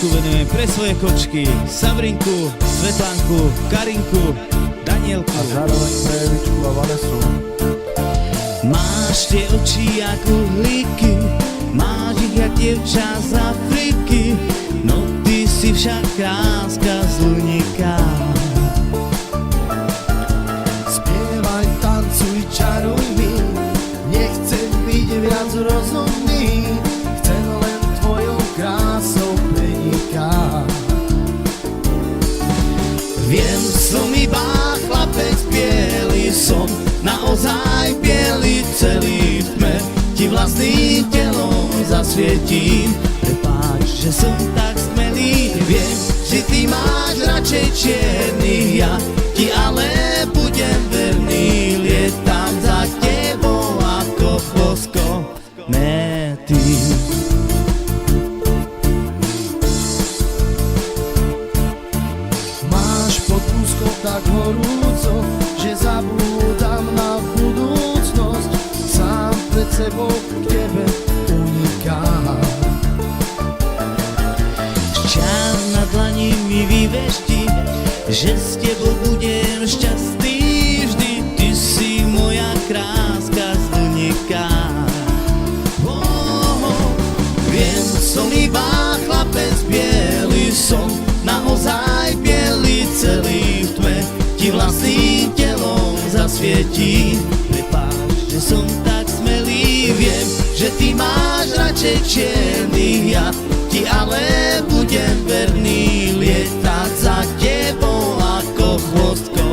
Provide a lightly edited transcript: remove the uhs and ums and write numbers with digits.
pesničku venujem pre svoje kočky Sabrinku, Svetlánku, Karinku, Danielku a zároveň pre Evičku a Vanesu. Máš tie oči jak uhlíky, máš ich jak dievča z Afriky, no ty si však kráska z Luníka. Spievaj, tancuj, čaruj mi, nechcem byť viac rozumný, chcem len tvojou krásou prenikať. Viem, som iba chlapec biely, som naozaj biely, celý v tme ti vlastným telom zasvietím. Prepáč, že som tak smelý, viem, že ty máš radšej čierny, ja ti ale budem verný, lietam za tebou ako chvosko mety. Máš pod úzkou tak horúco, že zabúdam na budúcnosť, sám pred sebou k tebe unikám. Šťár na dlani mi vyvešti, že s tebou budem šťastný vždy, ty si moja kráska z Luníka. Viem, som iba chlapec biely, som naozaj biely, celý v tme ti vlastným telom zasvietím. Prepáč, že som tak smelý, viem, že ty máš radšej čierny, ja ti ale budem verný, lietať za tebou ako chvostko